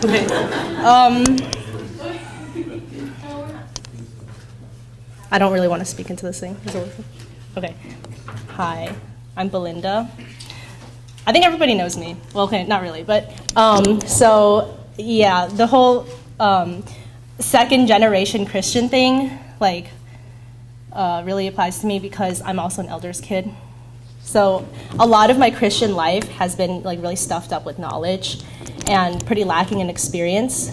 Okay. I don't really want to speak into this thing. Okay. Hi, I'm Belinda. I think everybody knows me. Well, okay, not really, but so yeah, the whole second generation Christian thing really applies to me because I'm also an elder's kid. So a lot of my Christian life has been really stuffed up with knowledge and pretty lacking in experience.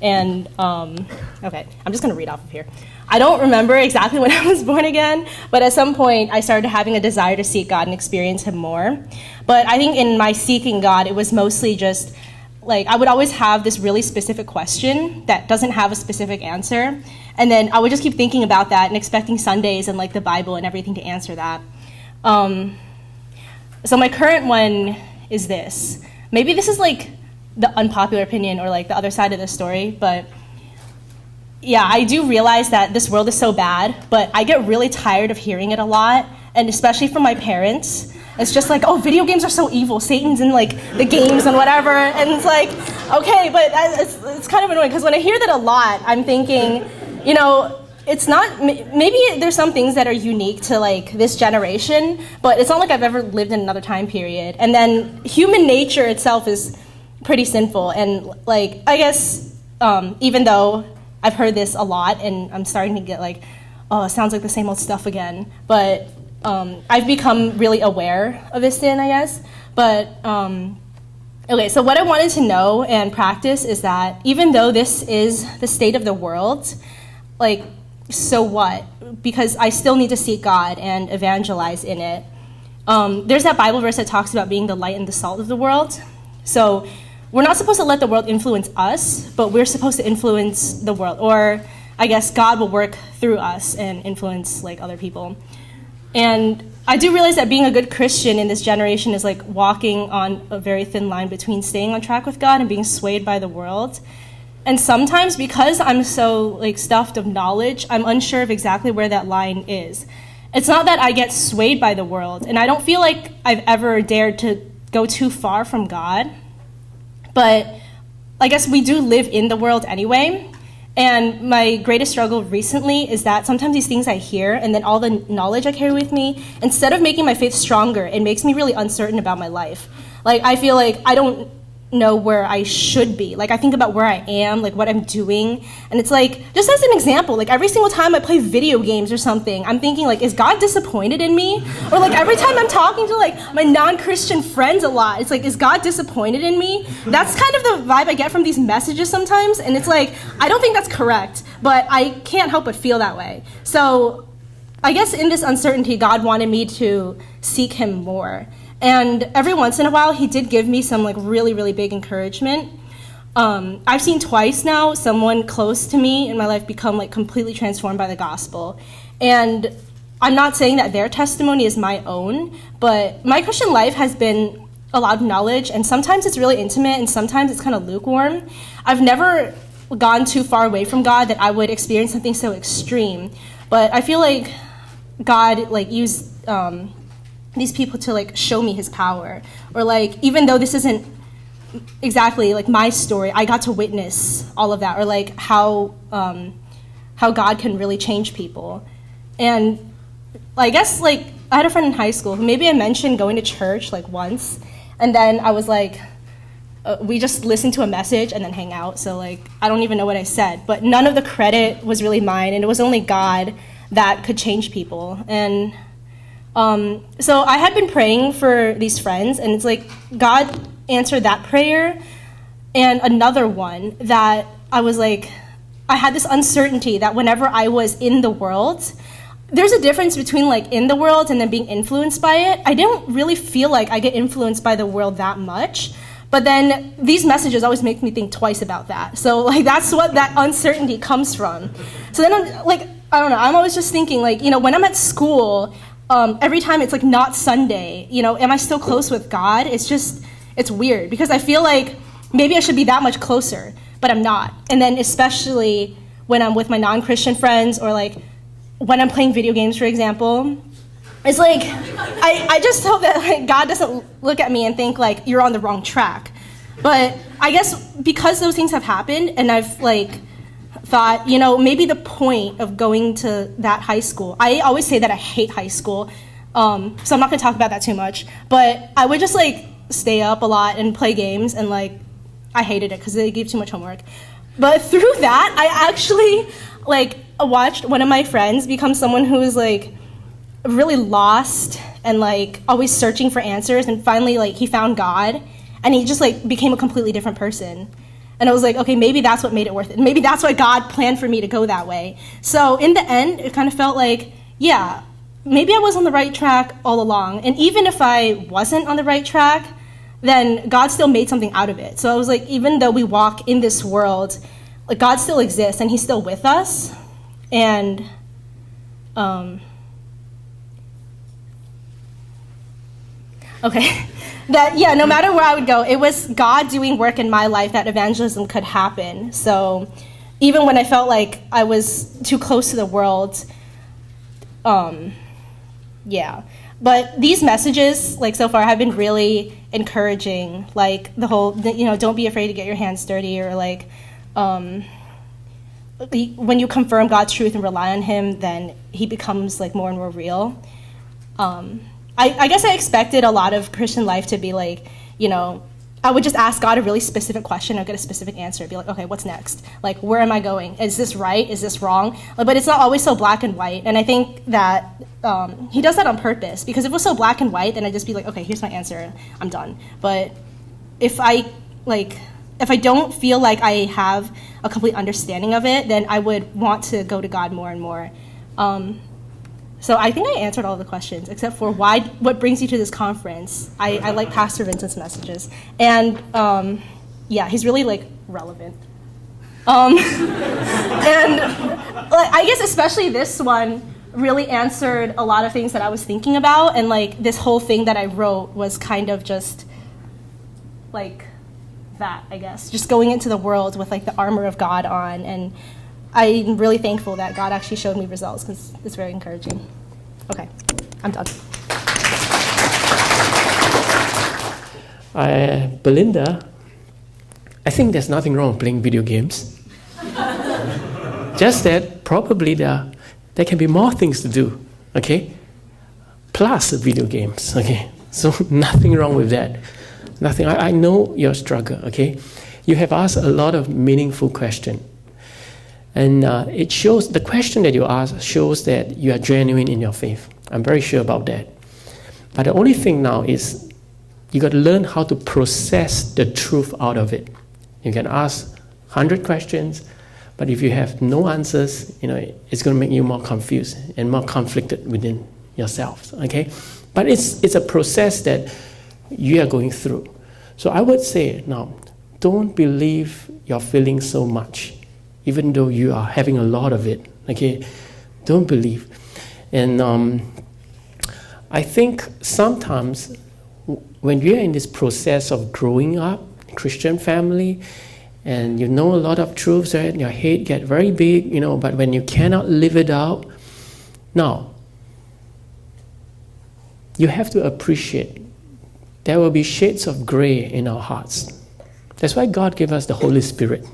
And okay, I'm just gonna read off of here. I don't remember exactly when I was born again, but at some point I started having a desire to seek God and experience Him more. But I think in my seeking God, it was mostly just I would always have this really specific question that doesn't have a specific answer. And then I would just keep thinking about that and expecting Sundays and the Bible and everything to answer that. So my current one is this. Maybe this is the unpopular opinion or the other side of the story, but yeah, I do realize that this world is so bad, but I get really tired of hearing it a lot, and especially from my parents. It's just oh, video games are so evil. Satan's in the games and whatever, and it's okay, but it's kind of annoying because when I hear that a lot, I'm thinking, it's not, maybe there's some things that are unique to this generation, but it's not like I've ever lived in another time period. And then human nature itself is pretty sinful, and I guess even though I've heard this a lot and I'm starting to get oh, it sounds like the same old stuff again, but I've become really aware of this sin, I guess. But okay, so what I wanted to know and practice is that even though this is the state of the world, so what? Because I still need to seek God and evangelize in it. There's that Bible verse that talks about being the light and the salt of the world. So we're not supposed to let the world influence us, but we're supposed to influence the world. Or I guess God will work through us and influence other people. And I do realize that being a good Christian in this generation is walking on a very thin line between staying on track with God and being swayed by the world. And sometimes because I'm so stuffed of knowledge, I'm unsure of exactly where that line is. It's not that I get swayed by the world, and I don't feel like I've ever dared to go too far from God, but I guess we do live in the world anyway. And my greatest struggle recently is that sometimes these things I hear and then all the knowledge I carry with me, instead of making my faith stronger, it makes me really uncertain about my life. I feel I don't know where I should be. I think about where I am, what I'm doing, and it's just as an example, every single time I play video games or something, I'm thinking is God disappointed in me? Or every time I'm talking to my non-Christian friends a lot, it's is God disappointed in me? That's kind of the vibe I get from these messages sometimes, and it's I don't think that's correct, but I can't help but feel that way. So I guess in this uncertainty, God wanted me to seek Him more. And every once in a while, He did give me some really, really big encouragement. I've seen twice now someone close to me in my life become completely transformed by the gospel. And I'm not saying that their testimony is my own, but my Christian life has been a lot of knowledge, and sometimes it's really intimate, and sometimes it's kind of lukewarm. I've never gone too far away from God that I would experience something so extreme. But I feel God used these people to show me His power, or even though this isn't exactly my story, I got to witness all of that, or how God can really change people. And I guess I had a friend in high school who maybe I mentioned going to church once, and then I was we just listened to a message and then hang out, so I don't even know what I said, but none of the credit was really mine, and it was only God that could change people. And so I had been praying for these friends, and it's God answered that prayer and another one that I was I had this uncertainty that whenever I was in the world, there's a difference between in the world and then being influenced by it. I don't really feel I get influenced by the world that much, but then these messages always make me think twice about that. So that's what that uncertainty comes from. So then I'm I don't know, I'm always just thinking when I'm at school, every time it's not Sunday, am I still close with God? It's weird because I feel maybe I should be that much closer, but I'm not. And then especially when I'm with my non-Christian friends, or when I'm playing video games, for example, it's I just hope that God doesn't look at me and think you're on the wrong track. But I guess because those things have happened, and I've like thought, maybe the point of going to that high school, I always say that I hate high school, so I'm not going to talk about that too much, but I would just like stay up a lot and play games, and like I hated it because they gave too much homework. But through that, I actually like watched one of my friends become someone who was like really lost and like always searching for answers, and finally like he found God, and he just like became a completely different person. And I was like, okay, maybe that's what made it worth it. Maybe that's why God planned for me to go that way. So in the end, it kind of felt like, yeah, maybe I was on the right track all along. And even if I wasn't on the right track, then God still made something out of it. So I was like, even though we walk in this world, like God still exists and he's still with us. And okay. That, yeah, no matter where I would go, it was God doing work in my life that evangelism could happen. So even when I felt like I was too close to the world, yeah. But these messages, like so far, have been really encouraging. Like the whole, don't be afraid to get your hands dirty, or like when you confirm God's truth and rely on him, then he becomes like more and more real. I guess I expected a lot of Christian life to be like, I would just ask God a really specific question. I'd get a specific answer. I'd be like, okay, what's next? Like, where am I going? Is this right? Is this wrong? But it's not always so black and white. And I think that he does that on purpose, because if it was so black and white, then I'd just be like, okay, here's my answer. I'm done. But if I don't feel like I have a complete understanding of it, then I would want to go to God more and more. So I think I answered all the questions, except for what brings you to this conference. I like Pastor Vincent's messages. And yeah, he's really like relevant. And like, I guess especially this one really answered a lot of things that I was thinking about. And like this whole thing that I wrote was kind of just like that, I guess. Just going into the world with like the armor of God on. And I'm really thankful that God actually showed me results, because it's very encouraging. Okay, I'm done. Belinda, I think there's nothing wrong with playing video games. Just that probably there can be more things to do, okay? Plus video games, okay? So nothing wrong with that. Nothing. I know your struggle, okay? You have asked a lot of meaningful questions. And it shows, the question that you ask shows that you are genuine in your faith. I'm very sure about that. But the only thing now is you got to learn how to process the truth out of it. You can ask 100 questions, but if you have no answers, it's going to make you more confused and more conflicted within yourselves, okay? But it's a process that you are going through. So I would say now, don't believe your feelings so much, even though you are having a lot of it, okay? Don't believe. And I think sometimes when you're in this process of growing up, Christian family, and you know a lot of truths, right? Your head get very big, but when you cannot live it out, now, you have to appreciate there will be shades of gray in our hearts. That's why God gave us the Holy Spirit.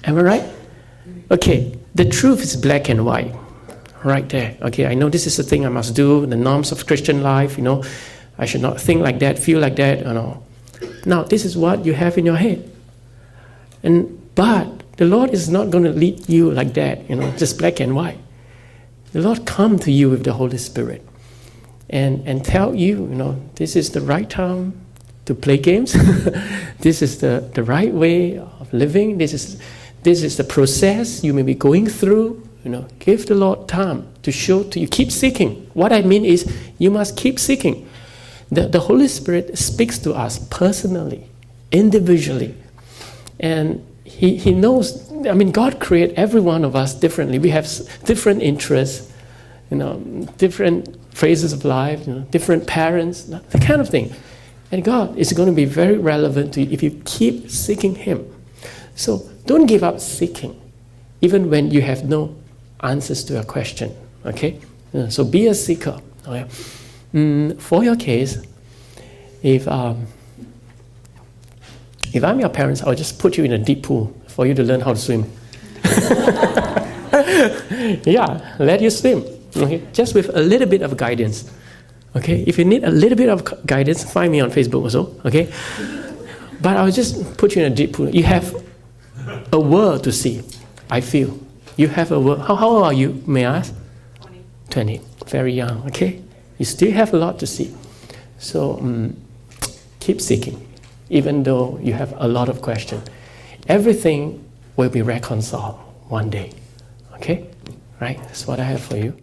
Am I right? Okay, the truth is black and white, right there. Okay, I know this is the thing I must do, the norms of Christian life, I should not think like that, feel like that, Now, this is what you have in your head. But the Lord is not going to lead you like that, just black and white. The Lord come to you with the Holy Spirit and tell you, this is the right time to play games. This is the right way of living. This is the process you may be going through. Give the Lord time to show to you. Keep seeking. What I mean is you must keep seeking. The Holy Spirit speaks to us personally, individually. And He knows, God created every one of us differently. We have different interests, different phases of life, different parents, that kind of thing. And God is going to be very relevant to you if you keep seeking Him. So don't give up seeking, even when you have no answers to a question, okay? So be a seeker. Okay? For your case, if If I'm your parents, I'll just put you in a deep pool for you to learn how to swim. Yeah, let you swim. Okay, just with a little bit of guidance. Okay, if you need a little bit of guidance, find me on Facebook also. Okay, but I'll just put you in a deep pool. You have a world to see. I feel you have a world. How old are you? May I ask? 20. Very young. Okay, you still have a lot to see. So keep seeking, even though you have a lot of questions. Everything will be reconciled one day. Okay, right? That's what I have for you.